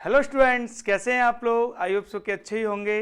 Hello students, कैसे हैं आप लोग। आई होप सो कि अच्छे ही होंगे।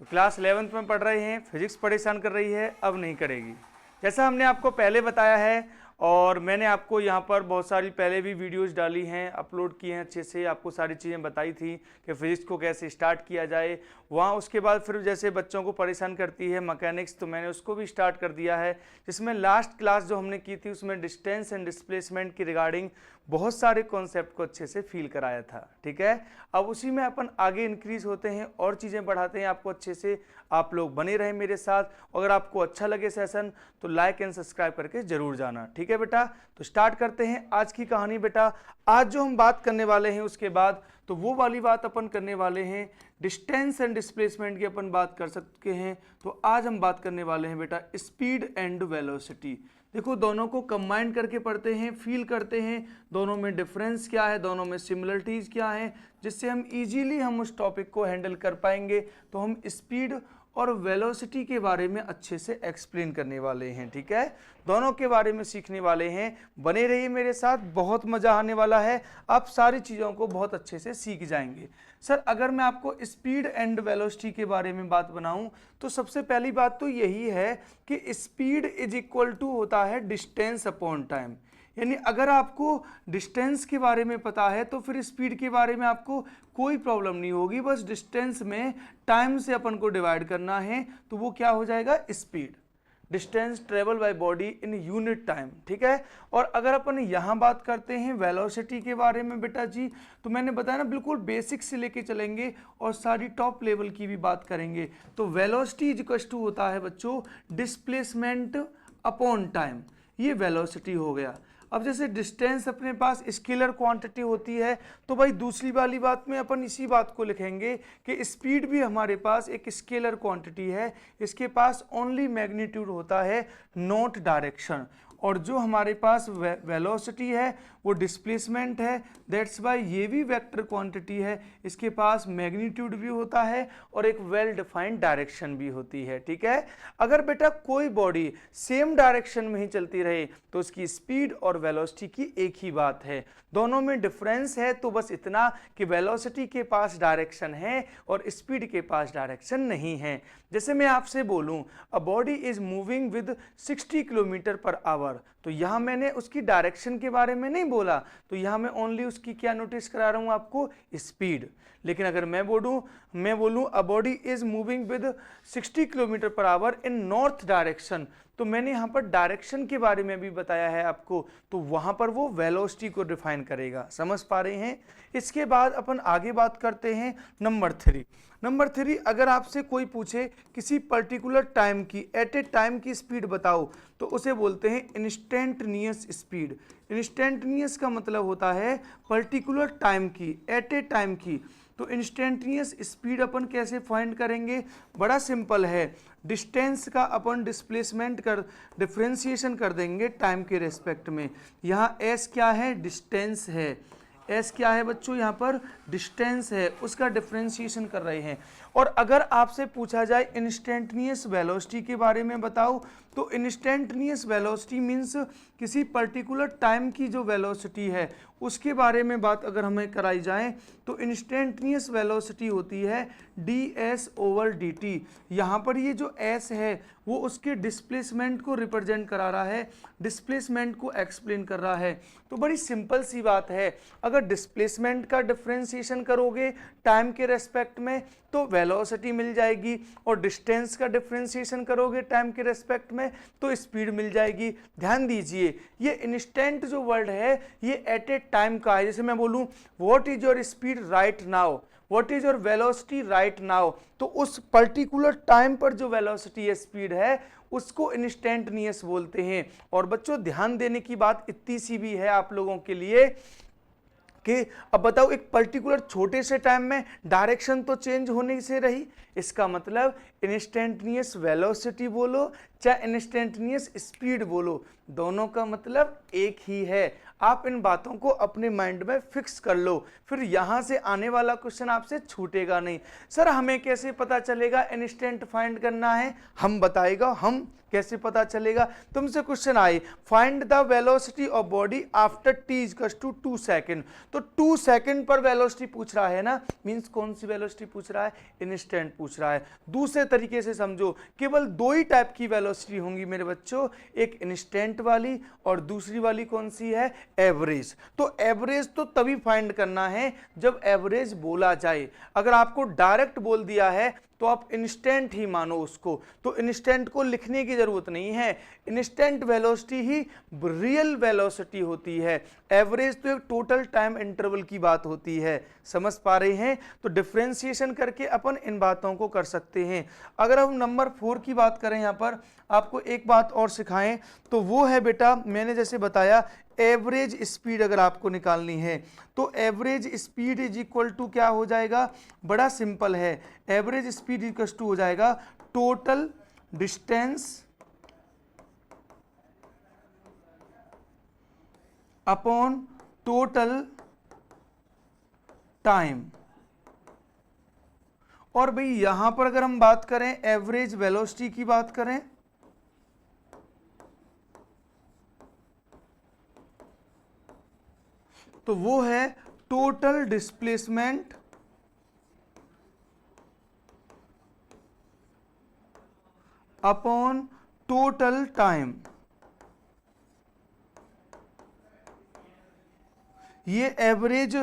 तो क्लास 11th में पढ़ रहे हैं, फिजिक्स परेशान कर रही है, अब नहीं करेगी। जैसा हमने आपको पहले बताया है और मैंने आपको यहाँ पर बहुत सारी पहले भी वीडियोस डाली हैं, अपलोड किए हैं, अच्छे से आपको सारी चीज़ें बताई थी कि फिजिक्स को कैसे स्टार्ट किया जाए। वहाँ उसके बाद फिर जैसे बच्चों को परेशान करती है मैकेनिक्स, तो मैंने उसको भी स्टार्ट कर दिया है, जिसमें लास्ट क्लास जो हमने की थी उसमें डिस्टेंस एंड डिस्प्लेसमेंट की रिगार्डिंग बहुत सारे कॉन्सेप्ट को अच्छे से फील कराया था। ठीक है, अब उसी में अपन आगे इंक्रीज होते हैं और चीज़ें बढ़ाते हैं आपको अच्छे से। आप लोग बने रहें मेरे साथ। अगर आपको अच्छा लगे सेशन तो लाइक एंड सब्सक्राइब करके जरूर जाना। ठीक है बेटा, तो स्टार्ट करते हैं आज की कहानी। बेटा आज जो हम बात करने वाले हैं उसके बाद तो वो वाली बात अपन करने वाले हैं, डिस्टेंस एंड डिस्प्लेसमेंट की अपन बात कर सकते हैं। तो आज हम बात करने वाले हैं बेटा स्पीड एंड वेलोसिटी। देखो दोनों को कंबाइन करके पढ़ते हैं, फील करते हैं दोनों में डिफरेंस क्या है, दोनों में सिमिलरिटीज क्या है, जिससे हम इजीली हम उस टॉपिक को हैंडल कर पाएंगे। तो हम स्पीड और वेलोसिटी के बारे में अच्छे से एक्सप्लेन करने वाले हैं। ठीक है, दोनों के बारे में सीखने वाले हैं। बने रहिए मेरे साथ, बहुत मजा आने वाला है। आप सारी चीज़ों को बहुत अच्छे से सीख जाएंगे। सर अगर मैं आपको स्पीड एंड वेलोसिटी के बारे में बात बनाऊं तो सबसे पहली बात तो यही है कि स्पीड इज इक्वल टू होता है डिस्टेंस अपॉन टाइम। यानी अगर आपको डिस्टेंस के बारे में पता है तो फिर स्पीड के बारे में आपको कोई प्रॉब्लम नहीं होगी। बस डिस्टेंस में टाइम से अपन को डिवाइड करना है तो वो क्या हो जाएगा, speed. Distance travel by body in unit time. ठीक है, और अगर अपन यहाँ बात करते हैं वेलोसिटी के बारे में बेटा जी, तो मैंने बताया ना बिल्कुल बेसिक से लेके चलेंगे और सारी टॉप लेवल की भी बात करेंगे। तो वेलोसिटी इज इक्वल टू होता है बच्चों डिस्प्लेसमेंट अपॉन टाइम, ये वेलोसिटी हो गया। अब जैसे डिस्टेंस अपने पास स्केलर क्वांटिटी होती है तो भाई दूसरी वाली बात में अपन इसी बात को लिखेंगे कि स्पीड भी हमारे पास एक स्केलर क्वांटिटी है। इसके पास ओनली मैग्नीट्यूड होता है, नॉट डायरेक्शन। और जो हमारे पास वेलोसिटी है वो डिस्प्लेसमेंट है, दैट्स वाई ये भी वेक्टर क्वांटिटी है। इसके पास मैग्नीट्यूड भी होता है और एक वेल डिफाइंड डायरेक्शन भी होती है। ठीक है, अगर बेटा कोई बॉडी सेम डायरेक्शन में ही चलती रहे तो उसकी स्पीड और वेलोसिटी की एक ही बात है। दोनों में डिफरेंस है तो बस इतना कि वेलोसिटी के पास डायरेक्शन है और स्पीड के पास डायरेक्शन नहीं है। जैसे मैं आपसे बोलूं अ body is moving with 60 kilometre per hour, तो यहां मैंने उसकी डायरेक्शन के बारे में नहीं बोला, तो यहां मैं ओनली उसकी क्या नोटिस करा रहा हूं आपको, स्पीड। लेकिन अगर मैं बोलूं अ body is moving with 60 kilometre per hour in north direction, तो मैंने यहाँ पर डायरेक्शन के बारे में भी बताया है आपको, तो वहां पर वो वेलोसिटी को डिफाइन करेगा। समझ पा रहे हैं। इसके बाद अपन आगे बात करते हैं नंबर 3। नंबर 3, अगर आपसे कोई पूछे किसी पर्टिकुलर टाइम की एट ए टाइम की स्पीड बताओ तो उसे बोलते हैं इंस्टेंटनियस स्पीड। इंस्टेंटनियस का मतलब होता है पर्टिकुलर टाइम की, एट ए टाइम की। तो इंस्टेंटनियस स्पीड अपन कैसे फाइंड करेंगे, बड़ा सिंपल है। डिस्टेंस का अपन डिस्प्लेसमेंट कर डिफ्रेंसिएशन कर देंगे टाइम के रेस्पेक्ट में। यहाँ एस क्या है, डिस्टेंस है। एस क्या है बच्चों, यहाँ पर डिस्टेंस है, उसका डिफ्रेंसिएशन कर रहे हैं। और अगर आपसे पूछा जाए इंस्टेंटनियस वेलोसिटी के बारे में बताओ तो इंस्टेंटनियस वेलोसिटी मीन्स किसी पर्टिकुलर टाइम की जो वेलोसिटी है उसके बारे में बात अगर हमें कराई जाए तो इंस्टेंटनियस वेलोसिटी होती है ds ओवर dt। यहाँ पर ये जो s है वो उसके डिस्प्लेसमेंट को रिप्रेजेंट करा रहा है, डिस्प्लेसमेंट को एक्सप्लेन कर रहा है। तो बड़ी सिंपल सी बात है, अगर डिस्प्लेसमेंट का डिफ्रेंसिएशन करोगे टाइम के रेस्पेक्ट में तो वेलोसिटी मिल जाएगी, और डिस्टेंस का डिफ्रेंसिएशन करोगे टाइम के रेस्पेक्ट में तो स्पीड मिल जाएगी। ध्यान दीजिए ये इंस्टेंट जो वर्ड है ये एट ए टाइम का है। जैसे मैं बोलूं what is your speed right now, what is your velocity right now, तो उस पर्टिकुलर टाइम पर जो वेलोसिटी या स्पीड है उसको इंस्टेंटनियस बोलते हैं। और बच्चों ध्यान देने की बात इतनी सी भी है आप लोगों के लिए कि अब बताओ एक पर्टिकुलर छोटे से टाइम में डायरेक्शन तो चेंज होने से रही, इसका मतलब इंस्टेंटनियस वेलोसिटी बोलो चाहे इंस्टेंटेनियस स्पीड बोलो, दोनों का मतलब एक ही है। आप इन बातों को अपने माइंड में फिक्स कर लो, फिर यहां से आने वाला क्वेश्चन आपसे छूटेगा नहीं। सर हमें कैसे पता चलेगा इंस्टेंट फाइंड करना है? हम बताएगा, हम कैसे पता चलेगा? तुमसे क्वेश्चन आए find the velocity of body after t equals to 2 second, तो 2 सेकेंड पर वेलोसिटी पूछ रहा है ना, मींस कौन सी वेलोसिटी पूछ रहा है? इंस्टेंट पूछ रहा है। दूसरे तरीके से समझो, केवल दो ही टाइप की वेलोसिटी होंगी मेरे बच्चों, एक इंस्टेंट वाली और दूसरी वाली कौन सी है? एवरेज। तो एवरेज तो तभी फाइंड करना है जब एवरेज बोला जाए। अगर आपको डायरेक्ट बोल दिया है तो आप इंस्टेंट ही मानो उसको, तो इंस्टेंट को लिखने की जरूरत नहीं है। इंस्टेंट वेलोसिटी ही रियल वेलोसिटी होती है, एवरेज तो एक टोटल टाइम इंटरवल की बात होती है। समझ पा रहे हैं? तो डिफरेंशिएशन करके अपन इन बातों को कर सकते हैं। अगर हम नंबर 4 की बात करें, यहाँ पर आपको एक बात और सिखाएं तो वो है बेटा, मैंने जैसे बताया एवरेज स्पीड अगर आपको निकालनी है तो average speed is equal to क्या हो जाएगा? बड़ा सिंपल है, एवरेज स्पीड इक्वल टू हो जाएगा total distance upon total time. और भाई यहां पर अगर हम बात करें एवरेज वेलोसिटी की बात करें तो वो है total displacement upon total time. ये एवरेज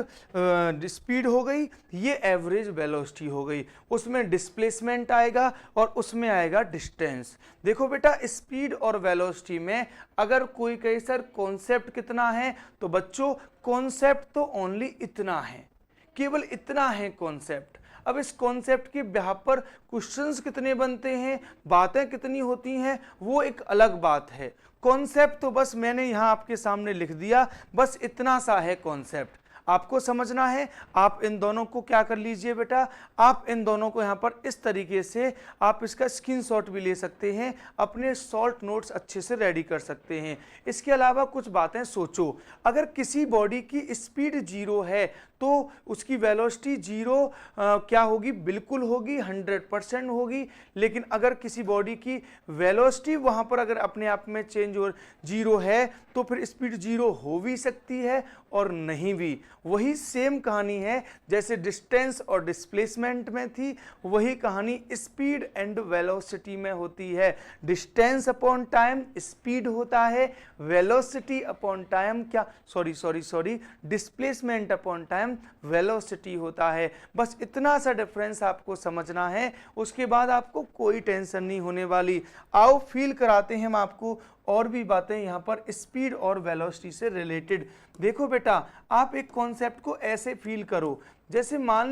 स्पीड हो गई, ये एवरेज वेलोसिटी हो गई, उसमें डिस्प्लेसमेंट आएगा और उसमें आएगा डिस्टेंस। देखो बेटा, स्पीड और वेलोसिटी में अगर कोई कहे सर कॉन्सेप्ट कितना है, तो बच्चों कॉन्सेप्ट तो ओनली इतना है, केवल इतना है कॉन्सेप्ट। अब इस कॉन्सेप्ट के बिहार पर क्वेश्चंस कितने बनते हैं, बातें कितनी होती हैं, वो एक अलग बात है। कॉन्सेप्ट तो बस मैंने यहाँ आपके सामने लिख दिया, बस इतना सा है कॉन्सेप्ट, आपको समझना है। आप इन दोनों को क्या कर लीजिए बेटा, आप इन दोनों को यहाँ पर इस तरीके से आप इसका स्क्रीनशॉट भी ले सकते हैं, अपने शॉर्ट नोट्स अच्छे से रेडी कर सकते हैं। इसके अलावा कुछ बातें सोचो, अगर किसी बॉडी की स्पीड 0 है तो उसकी वेलोसिटी 0 क्या होगी? बिल्कुल होगी, 100% होगी। लेकिन अगर किसी बॉडी की वेलोसिटी वहाँ पर अगर अपने आप में चेंज हो 0 है तो फिर स्पीड 0 हो भी सकती है और नहीं भी। वही सेम कहानी है जैसे डिस्टेंस और डिस्प्लेसमेंट में थी, वही कहानी स्पीड एंड वेलोसिटी में होती है। डिस्टेंस अपॉन टाइम स्पीड होता है, वेलोसिटी अपॉन टाइम क्या sorry displacement upon time velocity होता है। बस इतना सा डिफरेंस आपको समझना है, उसके बाद आपको कोई टेंशन नहीं होने वाली। आओ फील कराते हैं हम आपको और भी बातें यहाँ पर स्पीड और वेलोसिटी से रिलेटेड। देखो बेटा, आप एक कॉन्सेप्ट को ऐसे फील करो, जैसे मान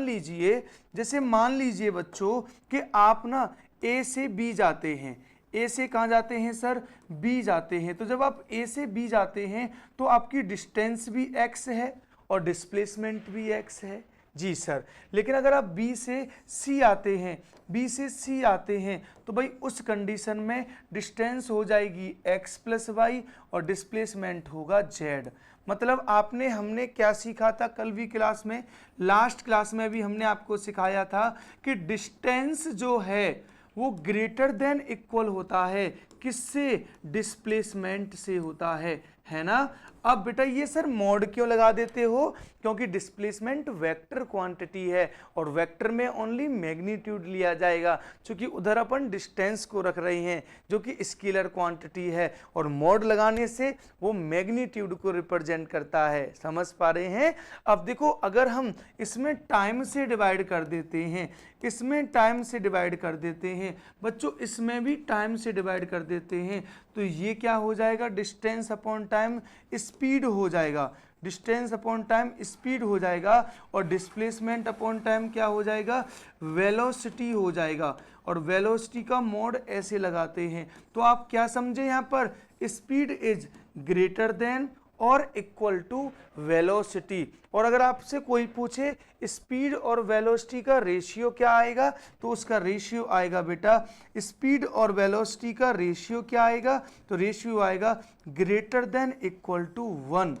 लीजिए बच्चों कि आप ना ए से बी जाते हैं। ए से कहाँ जाते हैं सर? बी जाते हैं। तो जब आप ए से बी जाते हैं तो आपकी डिस्टेंस भी x है और डिस्प्लेसमेंट भी x है। जी सर, लेकिन अगर आप B से C आते हैं तो भाई उस कंडीशन में डिस्टेंस हो जाएगी x प्लस वाई और डिस्प्लेसमेंट होगा z। मतलब हमने क्या सीखा था कल भी क्लास में, लास्ट क्लास में भी हमने आपको सिखाया था कि डिस्टेंस जो है वो ग्रेटर देन इक्वल होता है किससे? डिस्प्लेसमेंट से होता है ना। अब बेटा ये सर मॉड क्यों लगा देते हो? क्योंकि डिस्प्लेसमेंट वेक्टर क्वांटिटी है और वेक्टर में ओनली मैग्नीट्यूड लिया जाएगा, क्योंकि उधर अपन डिस्टेंस को रख रहे हैं जो कि स्केलर क्वांटिटी है, और मॉड लगाने से वो मैग्नीट्यूड को रिप्रेजेंट करता है। समझ पा रहे हैं? अब देखो, अगर हम इसमें टाइम से डिवाइड कर देते हैं, बच्चों इसमें भी टाइम से डिवाइड कर देते हैं, तो ये क्या हो जाएगा? डिस्टेंस अपॉन टाइम स्पीड हो जाएगा, डिस्टेंस अपॉन टाइम स्पीड हो जाएगा, और डिस्प्लेसमेंट अपॉन टाइम क्या हो जाएगा? वेलोसिटी हो जाएगा। और वेलोसिटी का मोड ऐसे लगाते हैं, तो आप क्या समझे यहाँ पर? स्पीड इज ग्रेटर देन और इक्वल टू वेलोसिटी। और अगर आपसे कोई पूछे स्पीड और वेलोसिटी का रेशियो क्या आएगा, तो उसका रेशियो आएगा बेटा, स्पीड और वेलोसिटी का रेशियो क्या आएगा, तो रेशियो आएगा greater than equal to 1,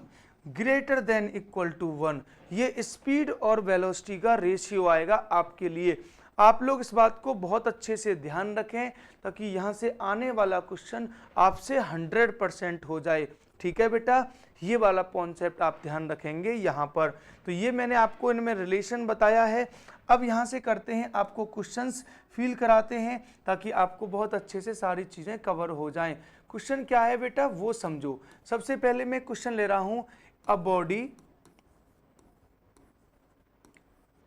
greater than equal to 1। ये स्पीड और वेलोसिटी का रेशियो आएगा आपके लिए। आप लोग इस बात को बहुत अच्छे से ध्यान रखें ताकि यहाँ से आने वाला क्वेश्चन आपसे 100% हो जाए। ठीक है बेटा, ये वाला कॉन्सेप्ट आप ध्यान रखेंगे यहाँ पर। तो ये मैंने आपको इनमें रिलेशन बताया है। अब यहाँ से करते हैं, आपको क्वेश्चंस फिल कराते हैं ताकि आपको बहुत अच्छे से सारी चीज़ें कवर हो जाएं। क्वेश्चन क्या है बेटा वो समझो। सबसे पहले मैं क्वेश्चन ले रहा हूँ, a body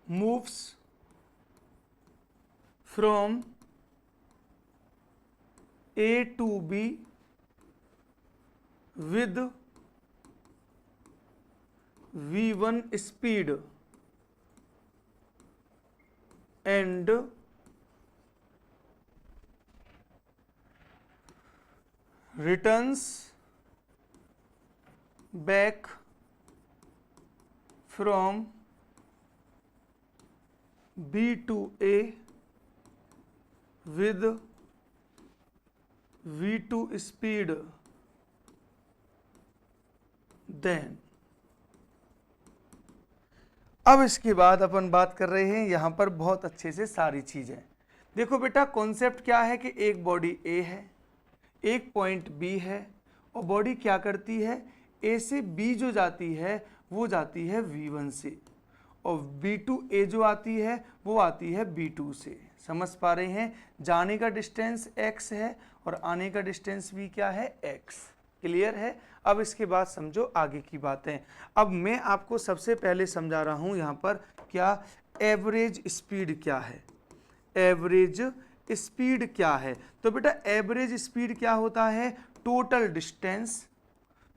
moves from A to B with V1 speed and returns back from B to A with V2 speed, then। अब इसके बाद अपन बात कर रहे हैं यहाँ पर बहुत अच्छे से सारी चीजें। देखो बेटा कॉन्सेप्ट क्या है कि एक बॉडी ए है, एक पॉइंट बी है, और बॉडी क्या करती है, ए से बी जो जाती है वो जाती है V1 से, और B2 ए जो आती है वो आती है B2 से। समझ पा रहे हैं, जाने का डिस्टेंस x है और आने का डिस्टेंस भी क्या है, x। क्लियर है। अब इसके बाद समझो आगे की बातें। अब मैं आपको सबसे पहले समझा रहा हूं यहाँ पर क्या एवरेज स्पीड क्या है, एवरेज स्पीड क्या है। तो बेटा एवरेज स्पीड क्या होता है, टोटल डिस्टेंस।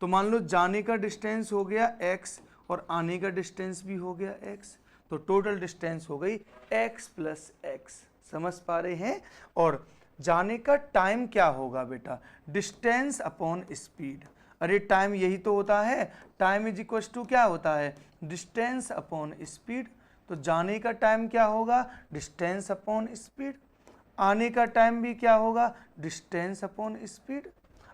तो मान लो जाने का डिस्टेंस हो गया x और आने का डिस्टेंस भी हो गया x, तो टोटल डिस्टेंस हो गई x प्लस x। समझ पा रहे हैं। और जाने का टाइम क्या होगा बेटा, डिस्टेंस अपॉन स्पीड। अरे टाइम यही तो होता है, टाइम इज इक्वल टू क्या होता है, डिस्टेंस अपॉन स्पीड। तो जाने का टाइम क्या होगा, डिस्टेंस अपॉन स्पीड। आने का टाइम भी क्या होगा, डिस्टेंस अपॉन स्पीड।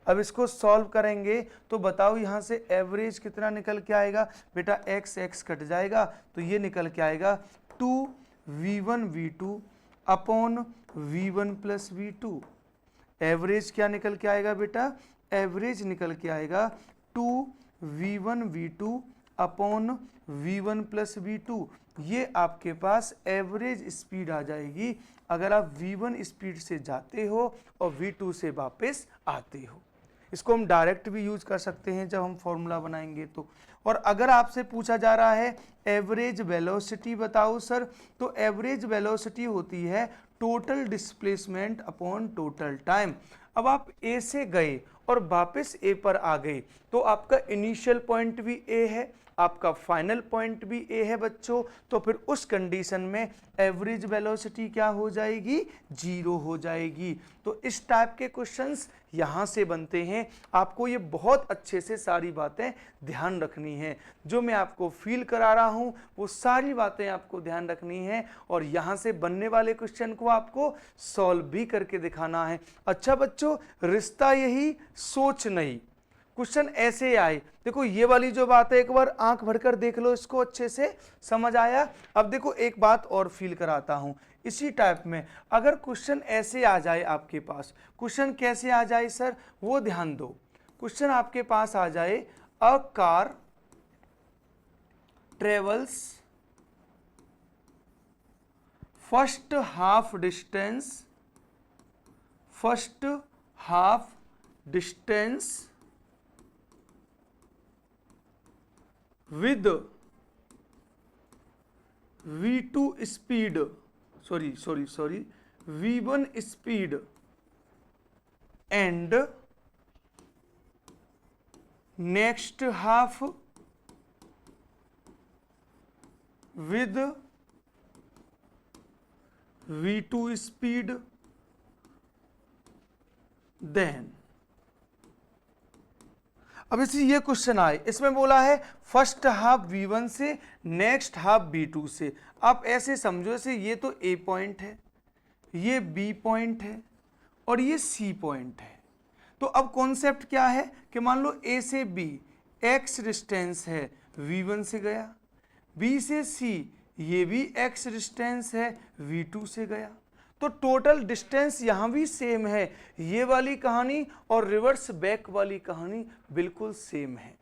अब इसको सॉल्व करेंगे तो बताओ यहाँ से एवरेज कितना निकल के आएगा बेटा, x x कट जाएगा तो ये निकल के आएगा 2v1 v2 upon v1 plus v2। Average क्या निकल के आएगा बेटा, एवरेज निकल के आएगा 2v1 v2 upon v1 plus v2। ये आपके पास एवरेज स्पीड आ जाएगी अगर आप v1 स्पीड से जाते हो और v2 से वापस आते हो। इसको हम डायरेक्ट भी यूज कर सकते हैं जब हम फॉर्मूला बनाएंगे तो। और अगर आपसे पूछा जा रहा है एवरेज वेलोसिटी बताओ सर, तो एवरेज वेलोसिटी होती है total displacement upon total time. अब आप ए से गए और वापस ए पर आ गए तो आपका इनिशियल पॉइंट भी ए है, आपका फाइनल पॉइंट भी ए है बच्चों। तो फिर उस कंडीशन में एवरेज वेलोसिटी क्या हो जाएगी, 0 हो जाएगी। तो इस टाइप के क्वेश्चंस यहाँ से बनते हैं। आपको ये बहुत अच्छे से सारी बातें ध्यान रखनी है, जो मैं आपको फील करा रहा हूँ वो सारी बातें आपको ध्यान रखनी है और यहाँ से बनने वाले क्वेश्चन को आपको सॉल्व भी करके दिखाना है। अच्छा बच्चों, रिश्ता यही सोच नहीं, क्वेश्चन ऐसे आए। देखो ये वाली जो बात है एक बार आंख भरकर देख लो, इसको अच्छे से समझ आया। अब देखो एक बात और फील कराता हूं, इसी टाइप में अगर क्वेश्चन ऐसे आ जाए आपके पास, क्वेश्चन कैसे आ जाए सर वो ध्यान दो। क्वेश्चन आपके पास आ जाए, a car travels first half distance with V2 speed, sorry, V1 speed and next half with V2 speed, then। अब इसी ये क्वेश्चन आए, इसमें बोला है फर्स्ट हाफ V1 से नेक्स्ट हाफ V2 से। आप ऐसे समझो जैसे ये तो A पॉइंट है, ये B पॉइंट है और ये C पॉइंट है। तो अब कॉन्सेप्ट क्या है कि मान लो A से B x डिस्टेंस है, V1 से गया, B से C ये भी x डिस्टेंस है, V2 से गया। तो टोटल डिस्टेंस यहाँ भी सेम है, ये वाली कहानी और रिवर्स बैक वाली कहानी बिल्कुल सेम है।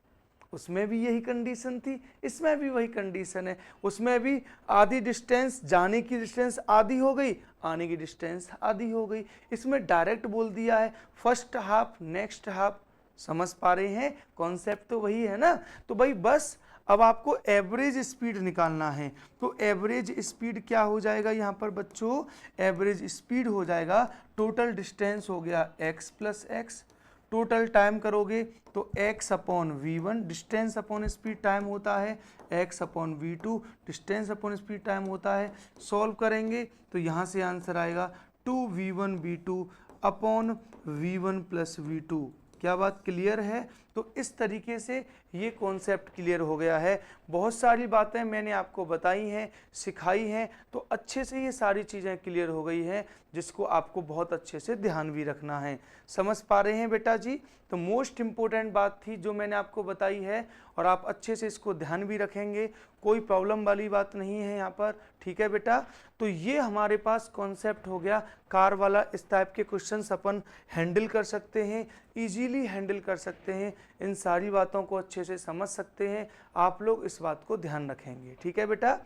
उसमें भी यही कंडीशन थी, इसमें भी वही कंडीशन है। उसमें भी आधी डिस्टेंस, जाने की डिस्टेंस आधी हो गई, आने की डिस्टेंस आधी हो गई। इसमें डायरेक्ट बोल दिया है फर्स्ट हाफ नेक्स्ट हाफ। समझ पा रहे हैं? कॉन्सेप्ट तो वही है ना। तो भाई बस अब आपको एवरेज स्पीड निकालना है। तो एवरेज स्पीड क्या हो जाएगा यहाँ पर बच्चों? एवरेज स्पीड हो जाएगा, टोटल डिस्टेंस हो गया x plus x, total time करोगे तो x upon V1 distance upon speed time होता है, x upon V2 distance upon speed time होता है। सॉल्व करेंगे तो यहाँ से आंसर आएगा 2v1 v2 upon v1 plus v2। क्या बात क्लियर है? तो इस तरीके से ये कॉन्सेप्ट क्लियर हो गया है। बहुत सारी बातें मैंने आपको बताई हैं, सिखाई हैं, तो अच्छे से ये सारी चीज़ें क्लियर हो गई हैं, जिसको आपको बहुत अच्छे से ध्यान भी रखना है। समझ पा रहे हैं बेटा जी? तो मोस्ट इम्पोर्टेंट बात थी जो मैंने आपको बताई है, और आप अच्छे से इसको ध्यान भी रखेंगे, कोई प्रॉब्लम वाली बात नहीं है यहाँ पर। ठीक है बेटा? तो ये हमारे पास कॉन्सेप्ट हो गया कार वाला। इस टाइप के क्वेश्चंस अपन हैंडल कर सकते हैं, इजीली हैंडल कर सकते हैं, इन सारी बातों को अच्छे से समझ सकते हैं। आप लोग इस बात को ध्यान रखेंगे। ठीक है बेटा?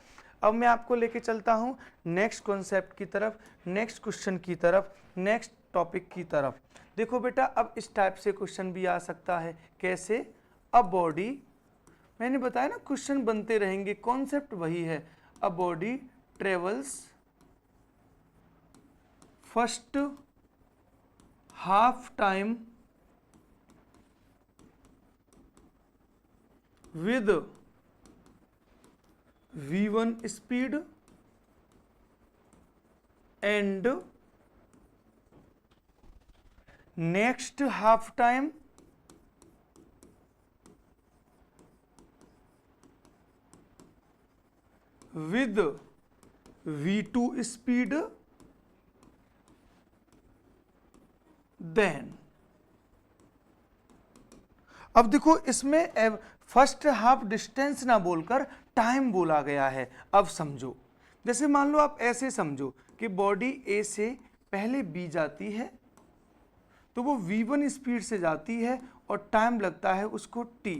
अब मैं आपको लेके चलता हूँ नेक्स्ट कॉन्सेप्ट की तरफ, नेक्स्ट क्वेश्चन की तरफ, नेक्स्ट टॉपिक की तरफ। देखो बेटा, अब इस टाइप से क्वेश्चन भी आ सकता है। कैसे? अ बॉडी, मैंने बताया ना क्वेश्चन बनते रहेंगे, कॉन्सेप्ट वही है। A body travels first half time with v1 speed and next half time with v2 speed, then अब देखो इसमें फर्स्ट हाफ डिस्टेंस ना बोलकर टाइम बोला गया है। अब समझो, जैसे मान लो आप ऐसे समझो कि बॉडी ए से पहले बी जाती है, तो वो v1 स्पीड से जाती है और टाइम लगता है उसको t,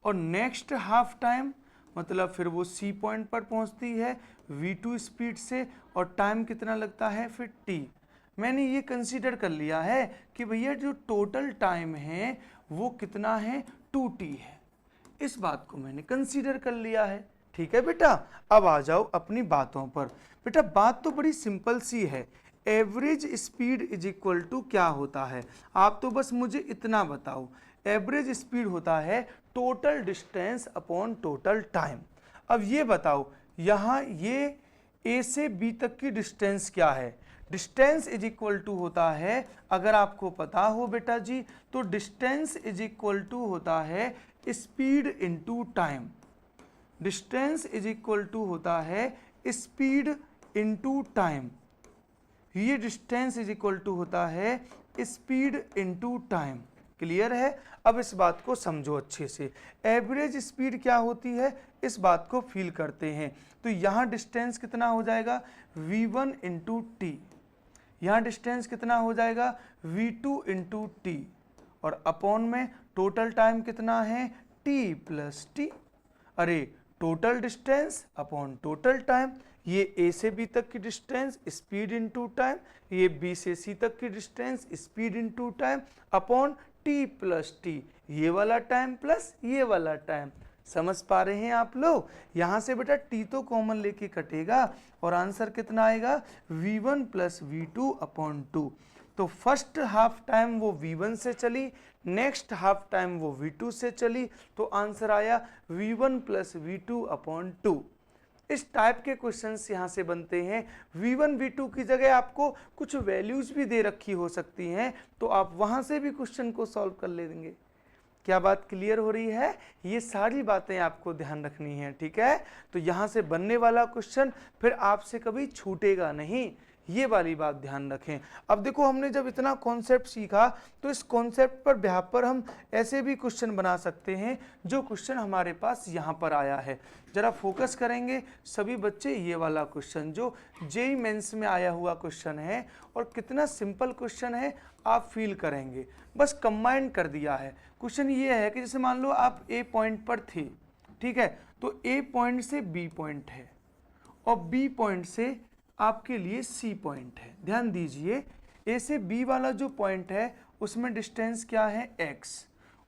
और नेक्स्ट हाफ टाइम मतलब फिर वो सी पॉइंट पर पहुंचती है v2 स्पीड से, और टाइम कितना लगता है फिर t। मैंने ये कंसीडर कर लिया है कि भैया जो टोटल टाइम है वो कितना है, 2t है। इस बात को मैंने कंसीडर कर लिया है। ठीक है बेटा? अब आ जाओ अपनी बातों पर। बेटा बात तो बड़ी सिंपल सी है, average speed is equal to क्या होता है? आप तो बस मुझे इतना बताओ, एवरेज स्पीड होता है total distance upon total time. अब ये बताओ, यहाँ ये ए से बी तक की डिस्टेंस क्या है? डिस्टेंस इज इक्वल टू होता है, अगर आपको पता हो बेटा जी, तो डिस्टेंस इज इक्वल टू होता है speed into time. Distance is equal to होता है स्पीड इनटू टाइम। ये डिस्टेंस इज इक्वल टू होता है स्पीड इनटू टाइम। क्लियर है? अब इस बात को समझो अच्छे से। एवरेज स्पीड क्या होती है, इस बात को फील करते हैं। तो यहाँ डिस्टेंस कितना हो जाएगा, v1 इंटू टी। यहाँ डिस्टेंस कितना हो जाएगा, v2 इंटू टी, और अपॉन में टोटल टाइम कितना है, t प्लस टी। अरे total distance upon total time, ये a से b तक की डिस्टेंस स्पीड इनटू टाइम, ये b से c तक की distance speed into time upon t plus T, ये वाला टाइम प्लस ये वाला टाइम। समझ पा रहे हैं आप लोग? यहाँ से बेटा t तो कॉमन लेके कटेगा और आंसर कितना आएगा, v1 प्लस v2 अपॉन 2। तो फर्स्ट हाफ टाइम वो v1 से चली, नेक्स्ट हाफ टाइम वो v2 से चली, तो आंसर आया v1 प्लस v2 अपॉन 2। इस टाइप के क्वेश्चंस यहाँ से बनते हैं। v1 v2 की जगह आपको कुछ वैल्यूज भी दे रखी हो सकती हैं, तो आप वहाँ से भी क्वेश्चन को सॉल्व कर लेंगे। क्या बात क्लियर हो रही है? ये सारी बातें आपको ध्यान रखनी है, ठीक है। तो यहाँ से बनने वाला क्वेश्चन फिर आपसे कभी छूटेगा नहीं, ये वाली बात ध्यान रखें। अब देखो हमने जब इतना कॉन्सेप्ट सीखा तो इस कॉन्सेप्ट पर बिहार पर हम ऐसे भी क्वेश्चन बना सकते हैं जो क्वेश्चन हमारे पास यहाँ पर आया है। जरा फोकस करेंगे सभी बच्चे, ये वाला क्वेश्चन जो जेईई मेंस में आया हुआ क्वेश्चन है और कितना सिंपल क्वेश्चन है आप फील करेंगे। बस कंबाइन कर दिया है। क्वेश्चन ये है कि जैसे मान लो आप ए पॉइंट पर थे, ठीक है, तो ए पॉइंट से बी पॉइंट है और बी पॉइंट से आपके लिए सी पॉइंट है। ध्यान दीजिए, ए से बी वाला जो पॉइंट है उसमें डिस्टेंस क्या है x,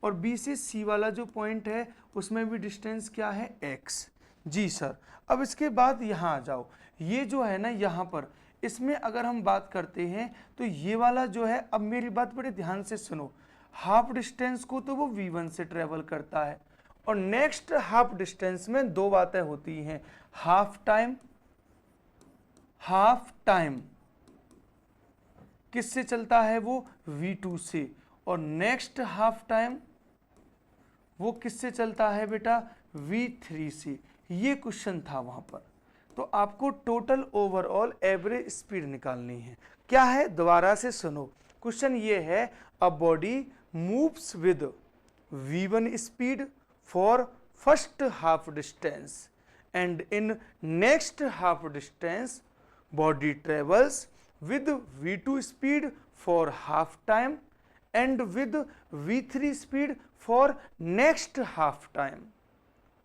और बी से सी वाला जो पॉइंट है उसमें भी डिस्टेंस क्या है x। जी सर। अब इसके बाद यहाँ आ जाओ, ये जो है ना यहाँ पर इसमें अगर हम बात करते हैं तो ये वाला जो है, अब मेरी बात बड़े ध्यान से सुनो, हाफ डिस्टेंस को तो वो v1 से ट्रेवल करता है और नेक्स्ट हाफ डिस्टेंस में दो बातें होती हैं, हाफ टाइम किससे चलता है वो v2 से, और नेक्स्ट हाफ टाइम वो किससे चलता है बेटा v3 से। ये क्वेश्चन था वहां पर। तो आपको टोटल ओवरऑल एवरेज स्पीड निकालनी है। क्या है, दोबारा से सुनो, क्वेश्चन ये है, a body moves with v1 speed for first half distance and in next half distance body travels with v2 speed for half time and with v3 speed for next half time।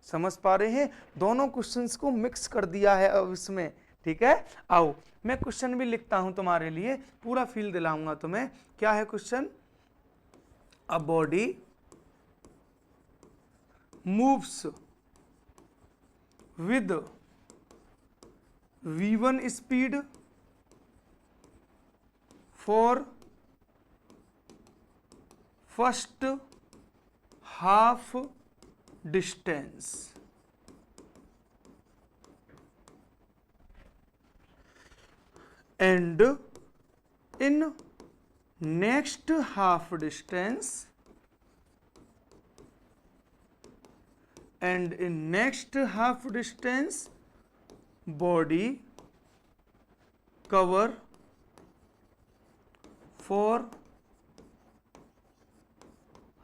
समझ पा रहे हैं? दोनों questions को mix कर दिया है अब इसमें, ठीक है। आओ मैं क्वेश्चन भी लिखता हूं तुम्हारे लिए, पूरा फील दिलाऊंगा तुम्हें। क्या है question? A body moves with v1 speed for first half distance and in next half distance body cover for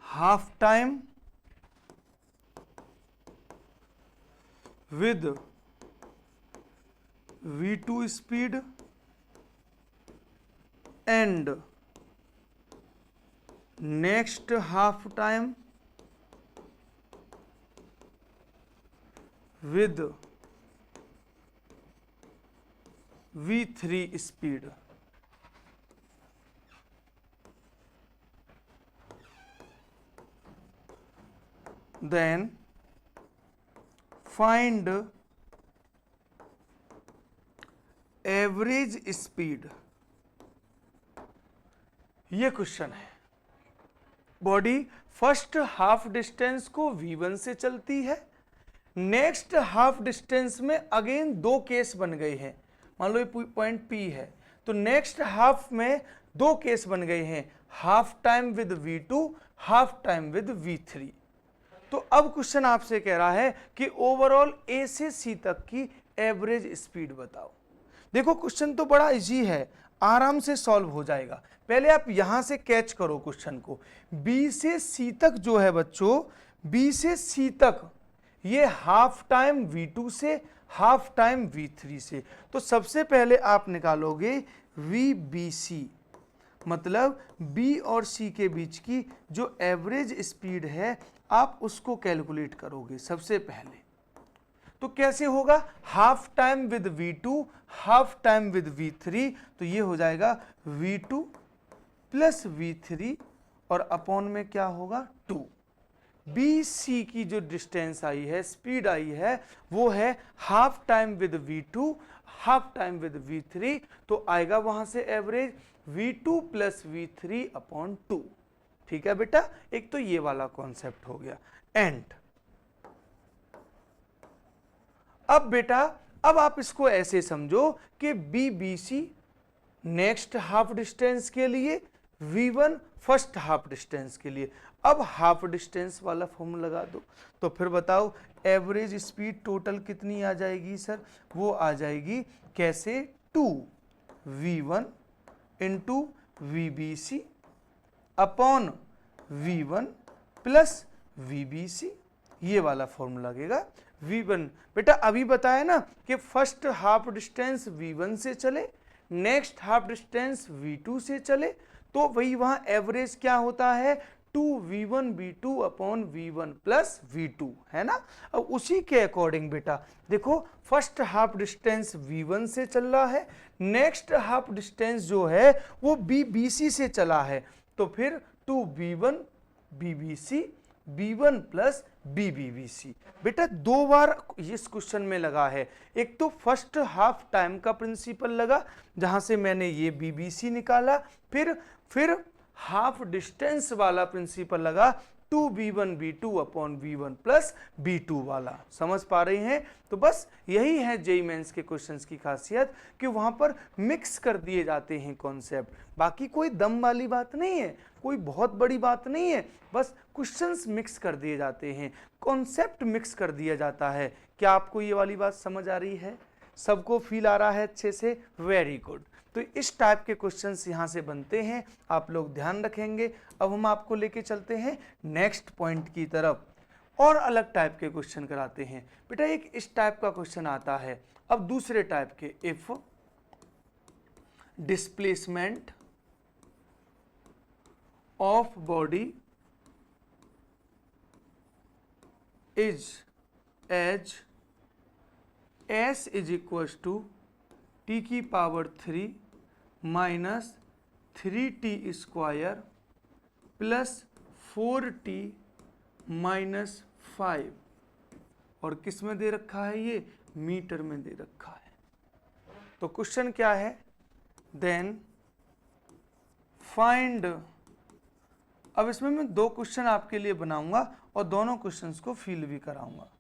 half time with v2 speed and next half time with v3 speed। then find average speed। ये question है, body first half distance को v1 से चलती है, next half distance में again दो case बन गए हैं। मान लो ये पॉइंट P है, तो नेक्स्ट हाफ में दो केस बन गए हैं, half time with v2, half time with v3। तो अब क्वेश्चन आपसे कह रहा है कि ओवरऑल A से C तक की एवरेज स्पीड बताओ। देखो क्वेश्चन तो बड़ा इजी है, आराम से सॉल्व हो जाएगा। पहले आप यहां से कैच करो क्वेश्चन को। B से C तक जो है बच्चों, B से C तक ये हाफ टाइम v2 से, हाफ टाइम v3 से। तो सबसे पहले आप निकालोगे VBC, मतलब B और C के बीच की जो एवरेज स्पीड है आप उसको कैलकुलेट करोगे सबसे पहले। तो कैसे होगा? Half time with v2, half time with v3, तो ये हो जाएगा v2 प्लस v3 और अपॉन में क्या होगा 2। BC की जो डिस्टेंस आई है, स्पीड आई है, वो है half time with v2, half time with v3, तो आएगा वहां से average v2 plus v3 upon 2। ठीक है बेटा, एक तो ये वाला कॉन्सेप्ट हो गया। एंड अब बेटा, अब आप इसको ऐसे समझो कि BBC नेक्स्ट हाफ डिस्टेंस के लिए v1 फर्स्ट हाफ डिस्टेंस के लिए। अब हाफ डिस्टेंस वाला फॉर्मूला लगा दो, तो फिर बताओ एवरेज स्पीड टोटल कितनी आ जाएगी सर, वो आ जाएगी कैसे 2v1 into VBC upon v1 plus VBC, ये वाला फॉर्मूला लगेगा। v1 बेटा अभी बताया ना कि फर्स्ट हाफ डिस्टेंस v1 से चले, नेक्स्ट हाफ डिस्टेंस v2 से चले, तो वही वहां एवरेज क्या होता है 2v1 v2 upon v1 plus v2, है ना। अब उसी के अकॉर्डिंग बेटा देखो फर्स्ट हाफ डिस्टेंस v1 से चल रहा है, नेक्स्ट हाफ डिस्टेंस जो है वो BBC से चला है, तो फिर 2v1 BBC b1 plus BBBC। बेटा दो बार इस क्वेश्चन में लगा है, एक तो फर्स्ट हाफ टाइम का प्रिंसिपल लगा जहां से मैंने ये BBC निकाला, फिर हाफ डिस्टेंस वाला प्रिंसिपल लगा 2v1 v2 upon v1 plus b2 वाला। समझ पा रहे हैं? तो बस यही है जेईई मेंस के क्वेश्चंस की खासियत कि वहां पर मिक्स कर दिए जाते हैं कॉन्सेप्ट, बाकी कोई दम वाली बात नहीं है, कोई बहुत बड़ी बात नहीं है, बस क्वेश्चंस मिक्स कर दिए जाते हैं, कॉन्सेप्ट मिक्स कर दिया जाता है। क्या आपको ये वाली बात समझ आ रही है? सबको फील आ रहा है अच्छे से? Very good. तो इस टाइप के क्वेश्चंस यहाँ से बनते हैं, आप लोग ध्यान रखेंगे। अब हम आपको लेके चलते हैं नेक्स्ट पॉइंट की तरफ, और अलग टाइप के क्वेश्चन कराते हैं। बेटा एक इस टाइप का क्वेश्चन आता है, अब दूसरे टाइप के, if displacement of body is as s is equal to t की power 3 minus 3t square plus 4t minus 5, और किस में दे रखा है? ये मीटर में दे रखा है। तो क्वेश्चन क्या है? देन फाइंड, अब इसमें मैं दो क्वेश्चन आपके लिए बनाऊंगा और दोनों क्वेश्चंस को फील भी कराऊंगा।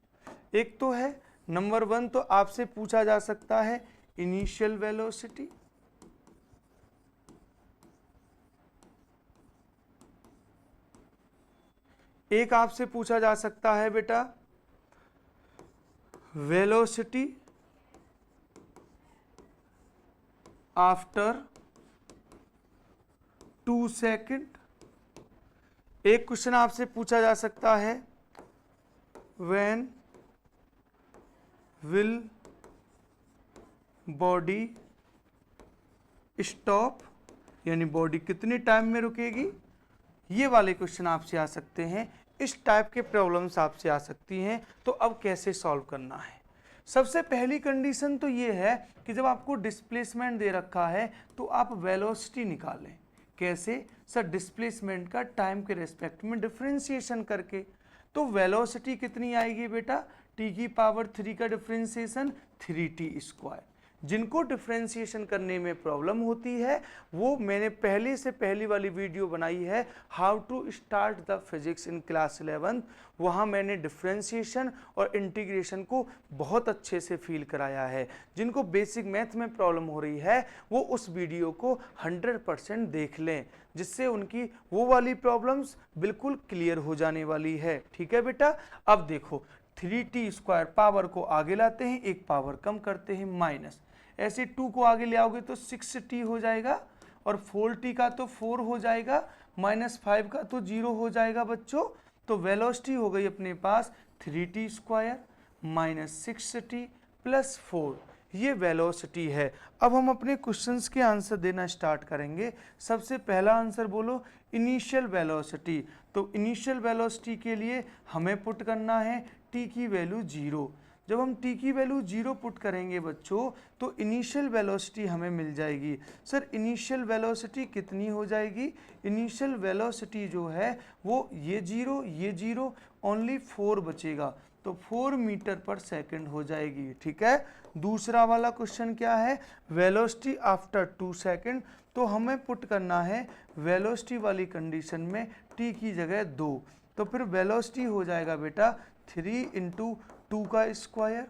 एक तो है नंबर 1, तो आपसे पूछा जा सकता है इनिशियल वेलोसिटी, एक आपसे पूछा जा सकता है बेटा वेलोसिटी आफ्टर 2 सेकंड, एक क्वेश्चन आपसे पूछा जा सकता है व्हेन विल बॉडी स्टॉप, यानी बॉडी कितने टाइम में रुकेगी। ये वाले क्वेश्चन आपसे आ सकते हैं, इस टाइप के प्रॉब्लम्स आपसे आ सकती हैं। तो अब कैसे सॉल्व करना है? सबसे पहली कंडीशन तो ये है कि जब आपको डिस्प्लेसमेंट दे रखा है तो आप वेलोसिटी निकालें। कैसे सर? डिस्प्लेसमेंट का टाइम के रेस्पेक्ट में डिफरेंशिएशन करके। तो वेलोसिटी कितनी आएगी बेटा? t की पावर 3 का डिफरेंशिएशन 3t स्क्वायर। जिनको डिफरेंशिएशन करने में प्रॉब्लम होती है वो मैंने पहले से पहली वाली वीडियो बनाई है, how to start the physics in class 11। वहाँ मैंने डिफरेंशिएशन और इंटीग्रेशन को बहुत अच्छे से फील कराया है। जिनको बेसिक मैथ में प्रॉब्लम हो रही है वो उस वीडियो को 100% देख लें, जिससे उनकी वो वाली प्रॉब्लम्स बिल्कुल क्लियर हो जाने वाली है। ठीक है बेटा? अब देखो 3t स्क्वायर, पावर को आगे लाते हैं, एक पावर कम करते हैं माइनस, ऐसे 2 को आगे ले आओगे तो 6t हो जाएगा, और 4t का तो 4 हो जाएगा, माइनस 5 का तो 0 हो जाएगा बच्चों। तो वेलोसिटी हो गई अपने पास 3t square minus 6t plus 4, ये वेलोसिटी है। अब हम अपने क्वेश्चंस के आंसर देना स्टार्ट करेंगे। सबसे पहला आंसर बोलो इनिशियल वेलोसिटी। तो इनिशियल वेलोसिटी के लिए हमें पुट करना है t की वैल्यू 0। जब हम t की वैल्यू 0 पुट करेंगे बच्चों तो इनिशियल वेलोसिटी हमें मिल जाएगी। सर इनिशियल वेलोसिटी कितनी हो जाएगी? इनिशियल वेलोसिटी जो है वो ये 0 ओनली 4 बचेगा, तो 4 मीटर पर सेकंड हो जाएगी। ठीक है? दूसरा वाला क्वेश्चन क्या है? Velocity after 2 second. तो हमें पुट करना है वेलोसिटी वाली कंडीशन में t की जगह 2, तो फिर वेलोसिटी हो जाएगा बेटा 3 इंटू 2 का स्क्वायर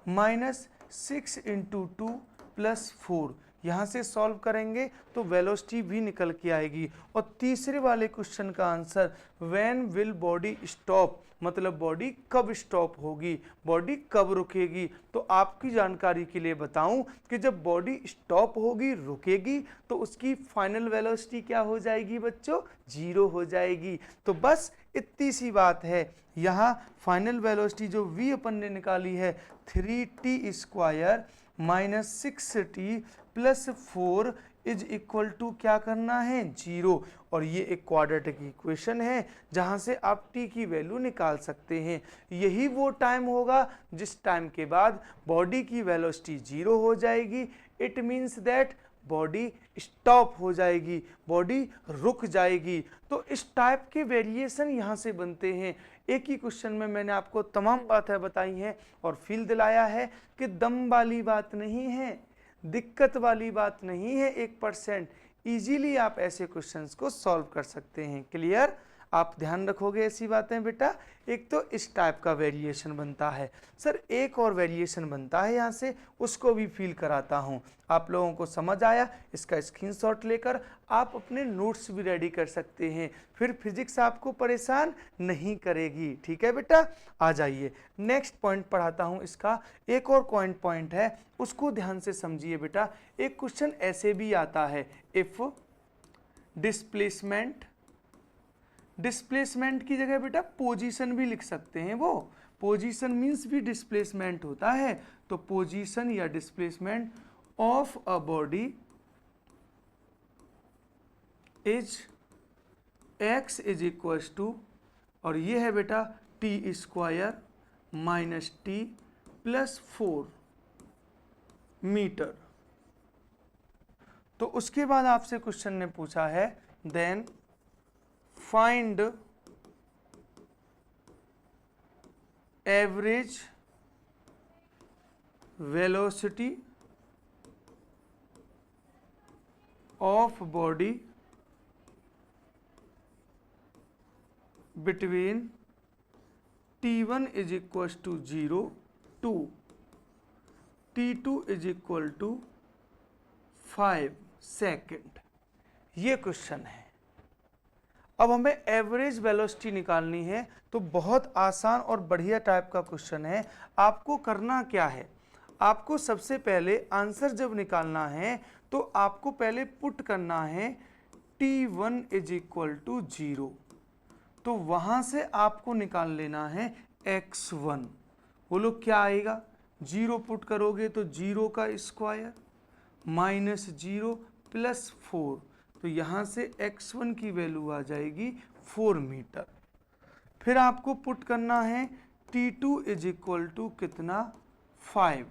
माइनस 6 इंटू 2 प्लस 4, यहाँ से सॉल्व करेंगे तो वेलोसिटी भी निकल के आएगी। और तीसरे वाले क्वेश्चन का answer when will body stop, मतलब बॉडी कब स्टॉप होगी, बॉडी कब रुकेगी। तो आपकी जानकारी के लिए बताऊं कि जब बॉडी स्टॉप होगी, रुकेगी, तो उसकी फाइनल वेलोसिटी क्या हो जाएगी बच्चों, 0 हो जाएगी। तो बस इतनी सी बात है। यहाँ फाइनल वेलोसिटी जो v अपन ने निकाली है 3t square minus 6t plus 4 is equal to क्या करना है, 0। और ये एक क्वाड्रेटिक इक्वेशन है जहाँ से आप t की वैल्यू निकाल सकते हैं। यही वो टाइम होगा जिस टाइम के बाद बॉडी की वेलोसिटी 0 हो जाएगी। It means that body stop हो जाएगी, बॉडी रुक जाएगी। तो इस टाइप के वेरिएशन यहाँ से बनते हैं। एक ही क्वेश्चन में मैंने आपको तमाम बातें बताई हैं और फील दिलाया है कि दम वाली बात नहीं है, दिक्कत वाली बात नहीं है। 1% इजीली आप ऐसे क्वेश्चंस को सॉल्व कर सकते हैं। क्लियर? आप ध्यान रखोगे ऐसी बातें बेटा। एक तो इस टाइप का वेरिएशन बनता है। सर एक और वेरिएशन बनता है यहाँ से, उसको भी फील कराता हूँ। आप लोगों को समझ आया? इसका स्क्रीनशॉट लेकर आप अपने नोट्स भी रेडी कर सकते हैं, फिर फिजिक्स आपको परेशान नहीं करेगी। ठीक है बेटा, आ जाइए नेक्स्ट पॉइंट पढ़ाता हूँ। इसका एक और पॉइंट है, उसको ध्यान से समझिए बेटा। एक क्वेश्चन ऐसे भी आता है, इफ डिस्प्लेसमेंट की जगह बेटा पोजीशन भी लिख सकते हैं। वो पोजीशन मीन्स भी डिस्प्लेसमेंट होता है। तो पोजीशन या displacement of a body is x is equal to, और ये है बेटा t square minus t plus 4 metre. तो उसके बाद आपसे क्वेश्चन ने पूछा है then find average velocity of body between t1 is equal to 0 to t2 is equal to 5 second. ये क्वेश्चन है। अब हमें एवरेज वेलोसिटी निकालनी है, तो बहुत आसान और बढ़िया टाइप का क्वेश्चन है। आपको करना क्या है, आपको सबसे पहले आंसर जब निकालना है तो आपको पहले पुट करना है t1 इज इक्वल टू 0। तो वहां से आपको निकाल लेना है x1। वो लोग क्या आएगा, 0 पुट करोगे तो 0 का स्क्वायर माइनस 0 प्लस 4। तो यहाँ से x1 की वैल्यू आ जाएगी 4 मीटर। फिर आपको पुट करना है t2 इज इक्वल टू कितना, 5।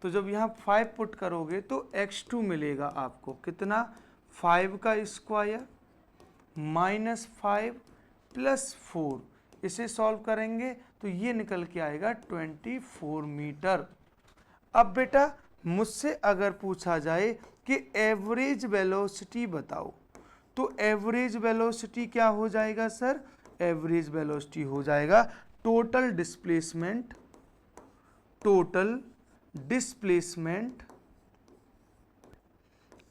तो जब यहाँ 5 पुट करोगे तो x2 मिलेगा आपको कितना, 5 का स्क्वायर माइनस 5 प्लस 4। इसे सॉल्व करेंगे तो ये निकल के आएगा 24 मीटर। अब बेटा मुझसे अगर पूछा जाए कि एवरेज वेलोसिटी बताओ, तो एवरेज वेलोसिटी क्या हो जाएगा सर, एवरेज वेलोसिटी हो जाएगा total displacement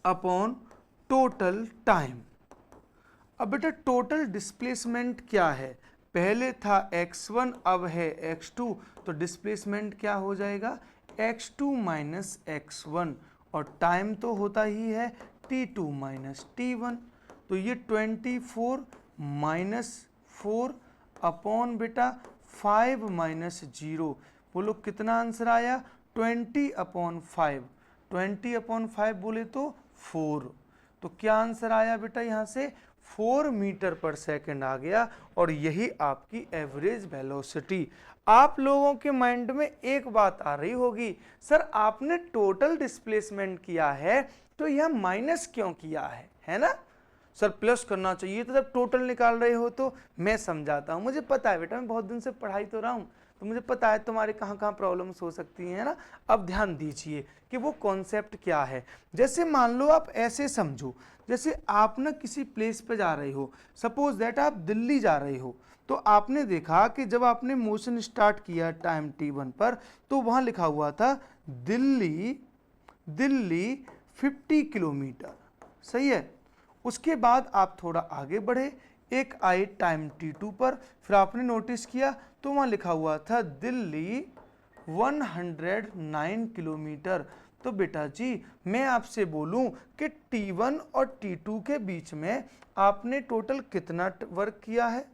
upon total time. अब बेटा टोटल डिस्प्लेसमेंट क्या है, पहले था x1 अब है x2, तो डिस्प्लेसमेंट क्या हो जाएगा x2 माइनस x1, और टाइम तो होता ही है t2 माइनस t1। तो ये 24 माइनस 4 अपॉन बेटा 5 माइनस 0। बोलो कितना आंसर आया, 20 अपॉन 5। 20 अपॉन 5 बोले तो 4। तो क्या आंसर आया बेटा, यहाँ से 4 मीटर पर सेकंड आ गया। और यही आपकी एवरेज वेलोसिटी। आप लोगों के माइंड में एक बात आ रही होगी, सर आपने टोटल डिस्प्लेसमेंट किया है तो यह माइनस क्यों किया है ना, सर प्लस करना चाहिए तो जब टोटल निकाल रहे हो। तो मैं समझाता हूँ, मुझे पता है बेटा, मैं बहुत दिन से पढ़ाई तो रहा हूँ, तो मुझे पता है तुम्हारे कहाँ कहाँ प्रॉब्लम्स हो सकती हैं ना। अब ध्यान दीजिए कि वो कॉन्सेप्ट क्या है। जैसे मान लो आप ऐसे समझो, जैसे आप ना किसी प्लेस पे जा रहे हो, सपोज दैट आप दिल्ली जा रहे हो, तो आपने देखा कि जब आपने मोशन स्टार्ट किया टाइम t1 पर, तो वहाँ लिखा हुआ था दिल्ली 50 किलोमीटर, सही है। उसके बाद आप थोड़ा आगे बढ़े, एक आए टाइम t2 पर, फिर आपने नोटिस किया तो वहाँ लिखा हुआ था दिल्ली 109 किलोमीटर। तो बेटा जी मैं आपसे बोलूं कि t1 और t2 के बीच में आपने टोटल कितना वर्क किया है,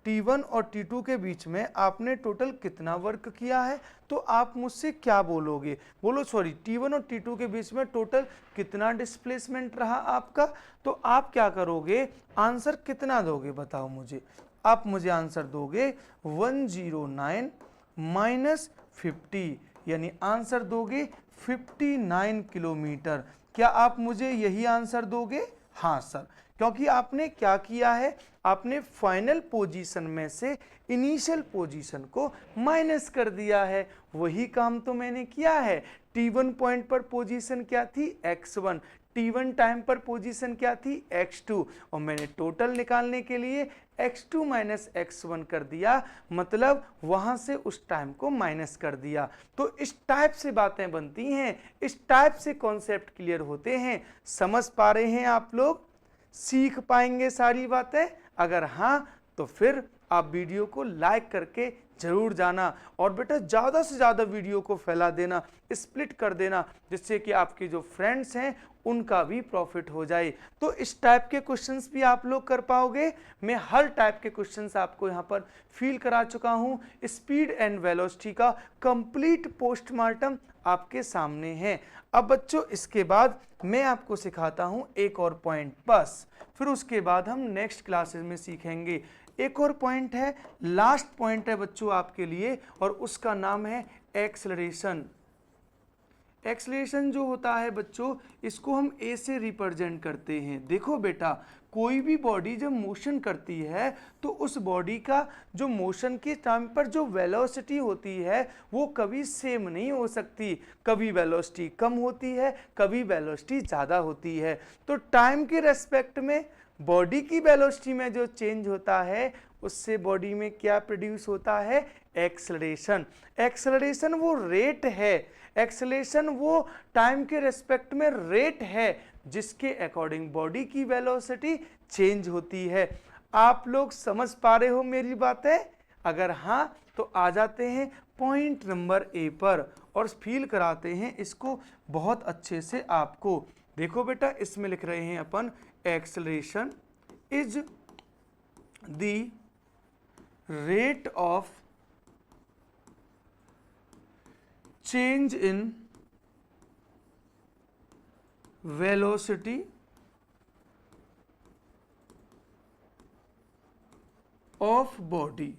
t1 और t2 के बीच में आपने टोटल कितना वर्क किया है, तो आप मुझसे क्या बोलोगे, बोलो सॉरी t1 और t2 के बीच में टोटल कितना डिस्प्लेसमेंट रहा आपका। तो आप क्या करोगे, आंसर कितना दोगे बताओ मुझे। आप मुझे आंसर दोगे 109 माइनस 50, यानी आंसर दोगे 59 किलोमीटर। क्या आप मुझे यही आंसर दोगे? हाँ सर, क्योंकि आपने क्या किया है, आपने फाइनल पोजीशन में से इनिशियल पोजीशन को माइनस कर दिया है। वही काम तो मैंने किया है। t1 पॉइंट पर पोजीशन क्या थी, x1, t1 टाइम पर पोजीशन क्या थी, x2, और मैंने टोटल निकालने के लिए x2 माइनस x1 कर दिया, मतलब वहां से उस टाइम को माइनस कर दिया। तो इस टाइप से बातें बनती हैं, इस टाइप से कॉन्सेप्ट क्लियर होते हैं। समझ पा रहे हैं आप लोग, सीख पाएंगे सारी बातें? अगर हाँ तो फिर आप वीडियो को लाइक करके जरूर जाना, और बेटा ज़्यादा से ज़्यादा वीडियो को फैला देना, स्प्लिट कर देना, जिससे कि आपके जो फ्रेंड्स हैं उनका भी प्रॉफिट हो जाए। तो इस टाइप के क्वेश्चंस भी आप लोग कर पाओगे। मैं हर टाइप के क्वेश्चंस आपको यहाँ पर फील करा चुका हूँ। स्पीड एंड वेलोसिटी का कंप्लीट पोस्टमार्टम आपके सामने है। अब बच्चों इसके बाद मैं आपको सिखाता हूँ एक और पॉइंट बस, फिर उसके बाद हम नेक्स्ट क्लासेस में सीखेंगे। एक और पॉइंट है, लास्ट पॉइंट है बच्चों आपके लिए, और उसका नाम है एक्सेलरेशन। एक्सेलरेशन जो होता है बच्चों, इसको हम ए से रिप्रेजेंट करते हैं। देखो बेटा, कोई भी बॉडी जब मोशन करती है तो उस बॉडी का जो मोशन के टाइम पर जो वेलोसिटी होती है वो कभी सेम नहीं हो सकती। कभी वेलोसिटी कम होती है, कभी वेलोसिटी ज़्यादा होती है। तो टाइम के रेस्पेक्ट में बॉडी की वेलोसिटी में जो चेंज होता है उससे बॉडी में क्या प्रोड्यूस होता है, एक्सेलरेशन। एक्सेलरेशन वो रेट है, एक्सेलरेशन वो टाइम के रेस्पेक्ट में रेट है जिसके अकॉर्डिंग बॉडी की वेलोसिटी चेंज होती है। आप लोग समझ पा रहे हो मेरी बातें? अगर हाँ तो आ जाते हैं पॉइंट नंबर ए पर और फील कराते हैं इसको बहुत अच्छे से आपको। देखो बेटा, इसमें लिख रहे हैं अपन, acceleration is the rate of change in velocity of body।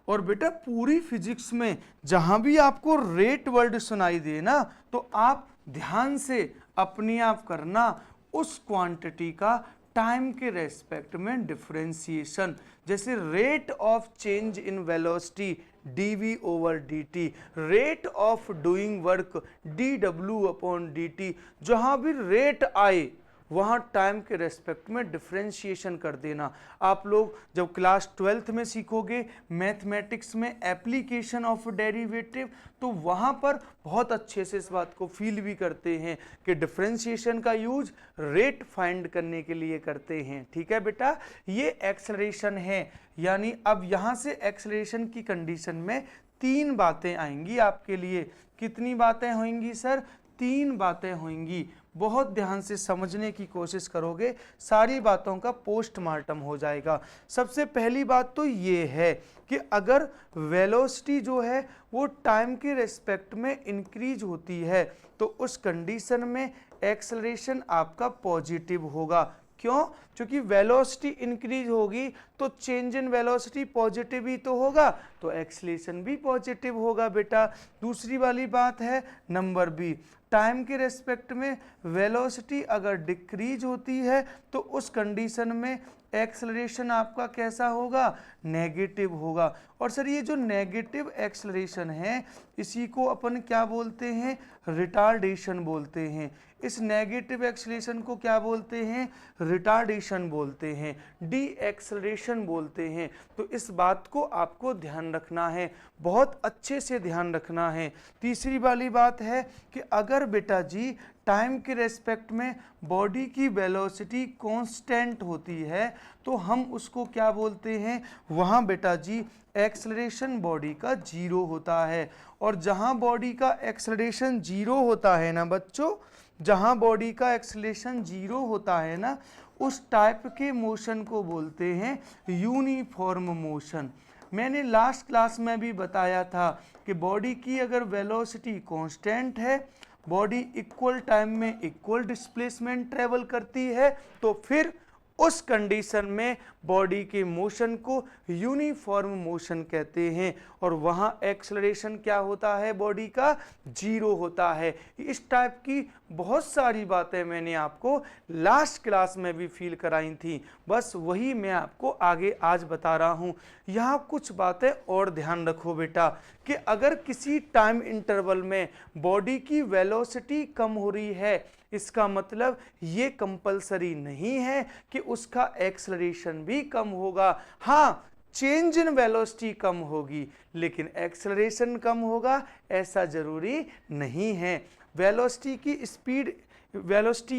और बेटा पूरी फिजिक्स में जहां भी आपको रेट वर्ड सुनाई दे ना, तो आप ध्यान से अपने आप करना उस क्वांटिटी का टाइम के रेस्पेक्ट में डिफरेंशिएशन। जैसे rate of change in velocity dv over dt, rate of doing work dw upon dt। जहां भी रेट आए वहाँ टाइम के रेस्पेक्ट में डिफरेंशिएशन कर देना। आप लोग जब क्लास 12th में सीखोगे मैथमेटिक्स में एप्लीकेशन ऑफ डेरिवेटिव, तो वहाँ पर बहुत अच्छे से इस बात को फील भी करते हैं कि डिफरेंशिएशन का यूज रेट फाइंड करने के लिए करते हैं। ठीक है बेटा, ये एक्सेलरेशन है। यानी अब यहाँ से एक्सेलरेशन की कंडीशन में 3 बातें आएंगी आपके लिए। कितनी बातें होंगी सर? 3 बातें होंगी। बहुत ध्यान से समझने की कोशिश करोगे, सारी बातों का पोस्टमार्टम हो जाएगा। सबसे पहली बात तो ये है कि अगर वेलोसिटी जो है वो टाइम के रेस्पेक्ट में इंक्रीज होती है तो उस कंडीशन में एक्सेलरेशन आपका पॉजिटिव होगा। क्यों? क्योंकि वेलोसिटी इंक्रीज होगी तो चेंज इन वेलोसिटी पॉजिटिव ही तो होगा, तो एक्सेलरेशन भी पॉजिटिव होगा बेटा। दूसरी वाली बात है नंबर बी, टाइम के रेस्पेक्ट में वेलोसिटी अगर डिक्रीज होती है तो उस कंडीशन में एक्सेलरेशन आपका कैसा होगा? नेगेटिव होगा। और सर ये जो नेगेटिव एक्सेलरेशन है इसी को अपन क्या बोलते हैं? रिटार्डेशन बोलते हैं। इस नेगेटिव एक्सेलरेशन को क्या बोलते हैं? रिटार्डेशन बोलते हैं, डी एक्सेलरेशन बोलते हैं। तो इस बात को आपको ध्यान रखना है, बहुत अच्छे से ध्यान रखना है। तीसरी वाली बात है कि अगर अगर बेटा जी टाइम के रेस्पेक्ट में बॉडी की वेलोसिटी कांस्टेंट होती है तो हम उसको क्या बोलते हैं, वहाँ बेटा जी एक्सेलरेशन बॉडी का जीरो होता है। और जहाँ बॉडी का एक्सेलरेशन जीरो होता है ना बच्चों, जहाँ बॉडी का एक्सेलरेशन जीरो होता है ना, उस टाइप के मोशन को बोलते हैं यूनिफॉर्म मोशन। मैंने लास्ट क्लास में भी बताया था कि बॉडी की अगर वेलोसिटी कांस्टेंट है, बॉडी इक्वल टाइम में इक्वल डिस्प्लेसमेंट ट्रेवल करती है, तो फिर उस कंडीशन में बॉडी के मोशन को यूनिफॉर्म मोशन कहते हैं और वहाँ एक्सेलरेशन क्या होता है, बॉडी का जीरो होता है। इस टाइप की बहुत सारी बातें मैंने आपको लास्ट क्लास में भी फील कराई थी, बस वही मैं आपको आगे आज बता रहा हूँ। यहाँ कुछ बातें और ध्यान रखो बेटा कि अगर किसी टाइम इंटरवल में बॉडी की वेलोसिटी कम हो रही है, इसका मतलब ये कंपलसरी नहीं है कि उसका एक्सेलरेशन भी कम होगा। हाँ, चेंज इन वेलोसिटी कम होगी लेकिन एक्सेलरेशन कम होगा ऐसा जरूरी नहीं है। वेलोसिटी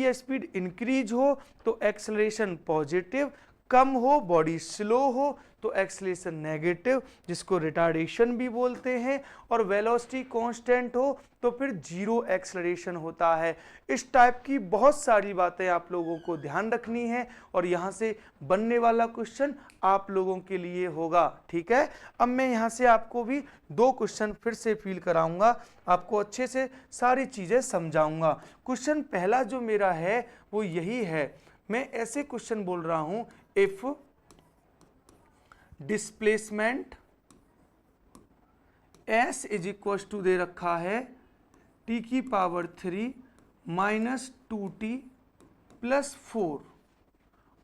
या स्पीड इंक्रीज हो तो एक्सेलरेशन पॉजिटिव, कम हो बॉडी स्लो हो तो एक्सेलरेशन नेगेटिव, जिसको रिटार्डेशन भी बोलते हैं, और वेलोसिटी कांस्टेंट हो तो फिर जीरो एक्सेलरेशन होता है। इस टाइप की बहुत सारी बातें आप लोगों को ध्यान रखनी है और यहाँ से बनने वाला क्वेश्चन आप लोगों के लिए होगा। ठीक है, अब मैं यहाँ से आपको भी दो क्वेश्चन फिर से फील कराऊंगा, आपको अच्छे से सारी चीज़ें समझाऊंगा। क्वेश्चन पहला जो मेरा है वो यही है, मैं ऐसे क्वेश्चन बोल रहा हूँ, if displacement s is equal to दे रखा है t की पावर 3 माइनस 2t प्लस 4,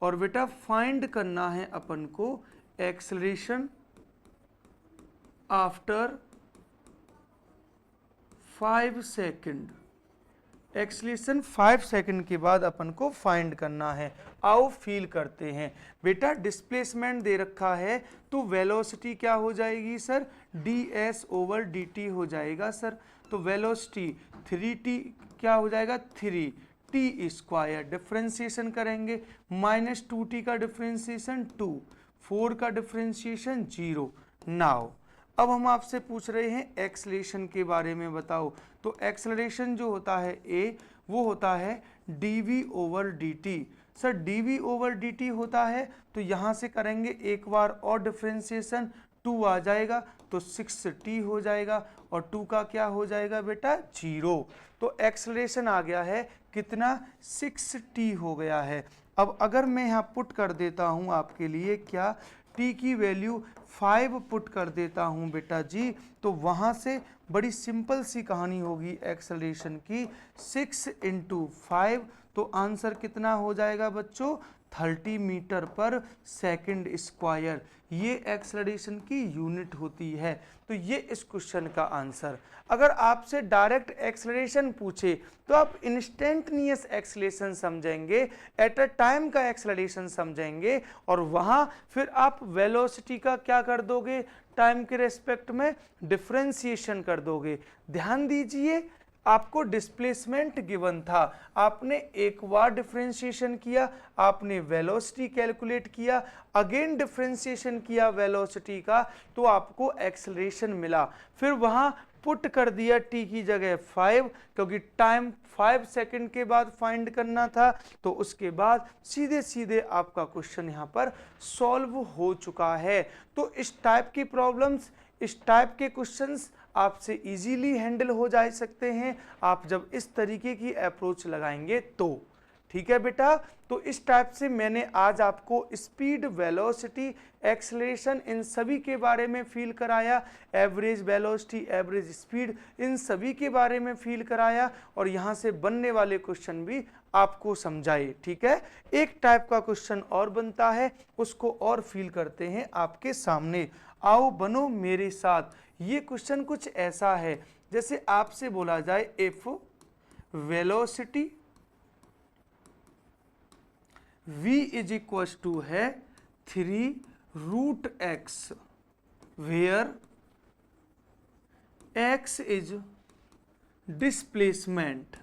और बेटा फाइंड करना है अपन को acceleration after 5 second. Acceleration 5 second के बाद अपन को फाइंड करना है। आओ फील करते हैं। बेटा डिस्प्लेसमेंट दे रखा है तो वेलोसिटी क्या हो जाएगी सर, ds ओवर dt हो जाएगा सर। तो वेलोसिटी 3t क्या हो जाएगा, 3t स्क्वायर, डिफ्रेंसिएशन करेंगे, माइनस 2t का डिफ्रेंसिएशन 2, 4 का डिफ्रेंसिएशन 0। नाउ अब हम आपसे पूछ रहे हैं एक्सेलरेशन के बारे में बताओ। तो एक्सेलरेशन जो होता है a, वो होता है dv over dt। Sir dv over dt होता है तो यहाँ से करेंगे एक बार और डिफ्रेंसिएशन, 2 आ जाएगा तो 6t हो जाएगा और 2 का क्या हो जाएगा बेटा, 0। तो एक्सेलरेशन आ गया है कितना, 6t हो गया है। अब अगर मैं यहाँ पुट कर देता हूँ आपके लिए क्या, t की वैल्यू 5 पुट कर देता हूँ बेटा जी, तो वहाँ से बड़ी सिंपल सी कहानी होगी एक्सेलरेशन की, 6 × 5, तो आंसर कितना हो जाएगा बच्चों, 30 मीटर पर सेकंड स्क्वायर। ये एक्सेलरेशन की यूनिट होती है। तो ये इस क्वेश्चन का आंसर। अगर आपसे डायरेक्ट एक्सेलरेशन पूछे तो आप इंस्टेंटनियस एक्सेलरेशन समझेंगे, एट अ टाइम का एक्सेलरेशन समझेंगे, और वहाँ फिर आप वेलोसिटी का क्या कर दोगे, टाइम के रेस्पेक्ट में डिफरेंशिएशन कर दोगे। ध्यान दीजिए, आपको डिस्प्लेसमेंट गिवन था, आपने एक बार डिफरेंशिएशन किया, आपने वेलोसिटी कैलकुलेट किया, अगेन डिफरेंशिएशन किया वेलोसिटी का, तो आपको एक्सेलरेशन मिला। फिर वहाँ पुट कर दिया t की जगह 5, क्योंकि टाइम 5 सेकंड के बाद फाइंड करना था, तो उसके बाद सीधे सीधे आपका क्वेश्चन यहाँ पर सॉल्व हो चुका है। तो इस टाइप की प्रॉब्लम्स, इस टाइप के क्वेश्चंस आपसे इजीली हैंडल हो जा सकते हैं आप जब इस तरीके की अप्रोच लगाएंगे तो। ठीक है बेटा, तो इस टाइप से मैंने आज आपको स्पीड, वेलोसिटी, एक्सेलरेशन इन सभी के बारे में फील कराया, एवरेज वेलोसिटी, एवरेज स्पीड, इन सभी के बारे में फील कराया, और यहाँ से बनने वाले क्वेश्चन भी आपको समझाए। ठीक है, एक टाइप का क्वेश्चन और बनता है, उसको और फील करते हैं आपके सामने। आओ बनो मेरे साथ। ये क्वेश्चन कुछ ऐसा है, जैसे आपसे बोला जाए if velocity v is equal to है 3√x, where x is displacement.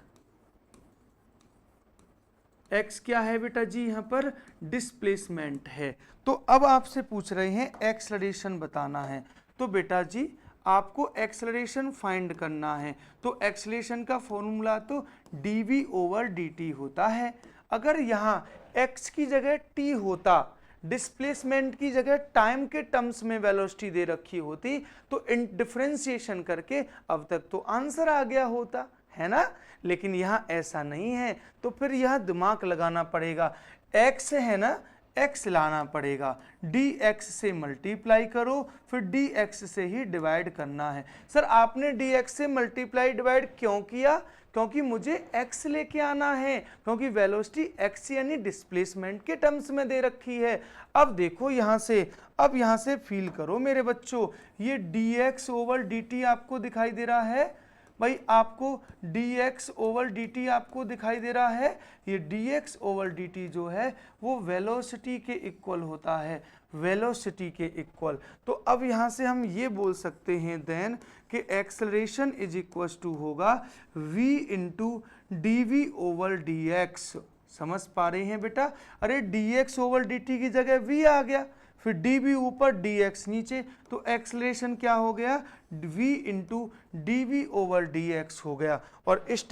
x क्या है बेटा जी, यहाँ पर डिस्प्लेसमेंट है। तो अब आपसे पूछ रहे हैं एक्सलरेशन बताना है। तो बेटा जी आपको एक्सलरेशन फाइंड करना है, तो एक्सलरेशन का फॉर्मूला तो dv/dt होता है। अगर यहाँ x की जगह t होता, डिस्प्लेसमेंट की जगह टाइम के टर्म्स में वेलोसिटी दे रखी होती, तो डिफरेंशिएशन करके अब तक तो आंसर आ गया होता, है ना। लेकिन यहाँ ऐसा नहीं है, तो फिर यहाँ दिमाग लगाना पड़ेगा। x है ना, x लाना पड़ेगा, dx से मल्टीप्लाई करो, फिर dx से ही डिवाइड करना है। सर आपने dx से मल्टीप्लाई डिवाइड क्यों किया? क्योंकि मुझे x लेके आना है, क्योंकि वेलोसिटी x यानी डिस्प्लेसमेंट के टर्म्स में दे रखी है। अब देखो यहाँ से, अब यहाँ से फील करो मेरे बच्चों, ये dx/dt आपको दिखाई दे रहा है भाई, आपको dx/dt आपको दिखाई दे रहा है। ये dx/dt जो है वो वेलोसिटी के इक्वल होता है, वेलोसिटी के इक्वल। तो अब यहाँ से हम ये बोल सकते हैं देन कि एक्सेलरेशन इज इक्वल टू होगा v इंटू dv/dx। समझ पा रहे हैं बेटा? अरे dx/dt की जगह v आ गया, फिर dv ऊपर dx नीचे, तो एक्सलेशन क्या हो गया, v इंटू dv/dx हो गया। और इस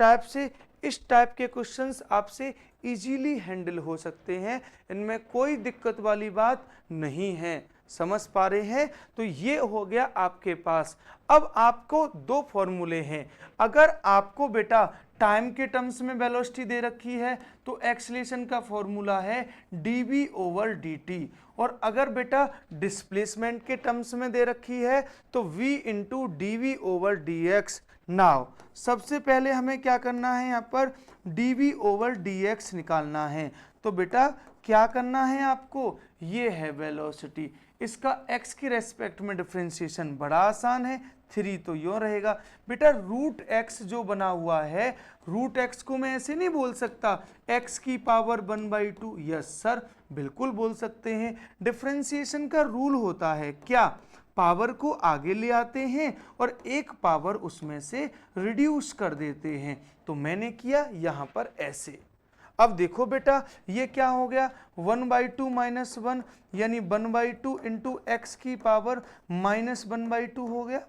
टाइप के क्वेश्चंस आपसे इजीली हैंडल हो सकते हैं, इनमें कोई दिक्कत वाली बात नहीं है। समझ पा रहे हैं? तो ये हो गया आपके पास। अब आपको दो फॉर्मूले हैं। अगर आपको बेटा टाइम के टर्म्स में वेलोसिटी दे रखी है तो एक्सलेशन का फॉर्मूला है dv/dt, और अगर बेटा डिस्प्लेसमेंट के टर्म्स में दे रखी है तो v इंटू dv/dx। नाउ सबसे पहले हमें क्या करना है, यहाँ पर dv/dx निकालना है। तो बेटा क्या करना है आपको, ये है वेलोसिटी, इसका x की रेस्पेक्ट में डिफरेंशिएशन बड़ा आसान है, 3 तो यूँ रहेगा बेटा। रूट x जो बना हुआ है, रूट x को मैं ऐसे नहीं बोल सकता x की पावर 1/2। यस सर, बिल्कुल बोल सकते हैं। डिफरेंशिएशन का रूल होता है क्या, पावर को आगे ले आते हैं और एक पावर उसमें से रिड्यूस कर देते हैं। तो मैंने किया यहाँ पर ऐसे। अब देखो बेटा ये क्या हो गया, 1/2 माइनस 1 यानी 1/2 इंटू एक्स की पावर -1/2 हो गया।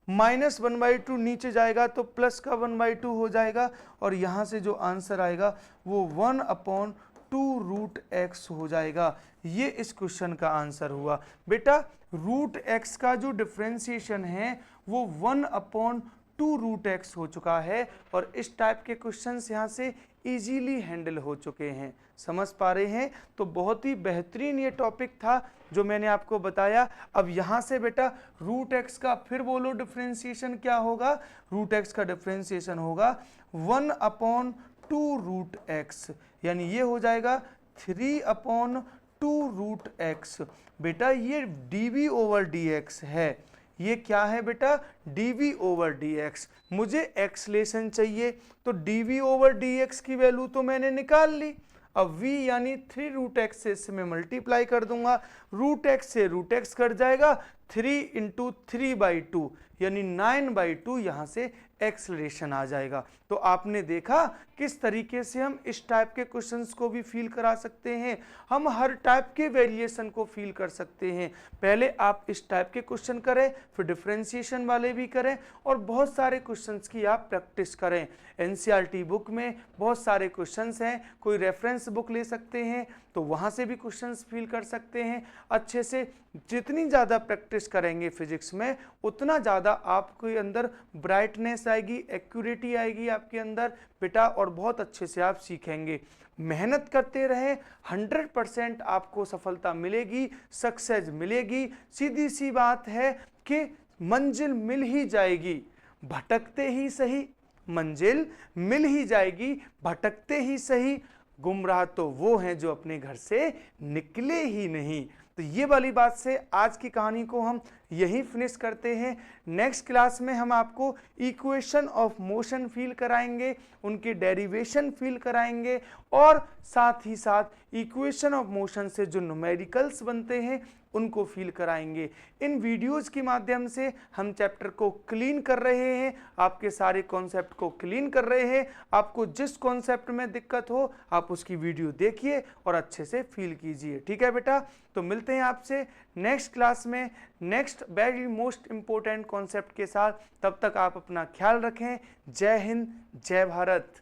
-1/2 नीचे जाएगा तो प्लस का 1/2 हो जाएगा, और यहाँ से जो आंसर आएगा वो 1/2 रूट एक्स हो जाएगा। ये इस क्वेश्चन का आंसर हुआ बेटा। रूट एक्स का जो डिफरेंशिएशन है वो 1/2 रूट एक्स हो चुका है, और इस टाइप के क्वेश्चंस यहाँ से इजीली हैंडल हो चुके हैं। समझ पा रहे हैं? तो बहुत ही बेहतरीन ये टॉपिक था जो मैंने आपको बताया। अब यहाँ से बेटा रूट एक्स का फिर बोलो डिफरेंशिएशन क्या होगा, रूट एक्स का डिफरेंशिएशन होगा 1/2 रूट एक्स, यानी ये हो जाएगा 3/2 रूट एक्स। बेटा ये dv/dx है, ये क्या है बेटा, dv/dx। मुझे एक्सलेशन चाहिए तो dv/dx की वैल्यू तो मैंने निकाल ली। अब v यानी 3 रूट एक्स से इसमें मल्टीप्लाई कर दूंगा, रूट एक्स से रूट एक्स कट जाएगा, 3 इंटू 3/2 यानी 9/2 यहाँ से एक्सलेशन आ जाएगा। तो आपने देखा किस तरीके से हम इस टाइप के क्वेश्चंस को भी फील करा सकते हैं, हम हर टाइप के वेरिएशन को फील कर सकते हैं। पहले आप इस टाइप के क्वेश्चन करें, फिर डिफरेंशिएशन वाले भी करें, और बहुत सारे क्वेश्चंस की आप प्रैक्टिस करें। एनसीईआरटी बुक में बहुत सारे क्वेश्चंस हैं, कोई रेफरेंस बुक ले सकते हैं तो वहाँ से भी क्वेश्चंस फील कर सकते हैं अच्छे से। जितनी ज़्यादा प्रैक्टिस करेंगे फिजिक्स में उतना ज़्यादा आपके अंदर ब्राइटनेस आएगी, एक्यूरेटी आएगी आपके अंदर बेटा, और बहुत अच्छे से आप सीखेंगे। मेहनत करते रहें, 100% आपको सफलता मिलेगी, सक्सेस मिलेगी। सीधी सी बात है कि मंजिल मिल ही जाएगी, भटकते ही सही, मंजिल मिल ही जाएगी, भटकते ही सही। गुमराह तो वो हैं जो अपने घर से निकले ही नहीं। तो ये वाली बात से आज की कहानी को हम यही फिनिश करते हैं। नेक्स्ट क्लास में हम आपको इक्वेशन ऑफ मोशन फील कराएंगे, उनके डेरिवेशन फील कराएंगे और साथ ही साथ इक्वेशन ऑफ मोशन से जो न्यूमेरिकल्स बनते हैं उनको फील कराएंगे। इन वीडियोस के माध्यम से हम चैप्टर को क्लीन कर रहे हैं, आपके सारे कॉन्सेप्ट को क्लीन कर रहे हैं। आपको जिस कॉन्सेप्ट में दिक्कत हो आप उसकी वीडियो देखिए और अच्छे से फील कीजिए। ठीक है बेटा, तो मिलते हैं आपसे नेक्स्ट क्लास में next very most important concept के साथ। तब तक आप अपना ख्याल रखें। जय हिंद, जय भारत।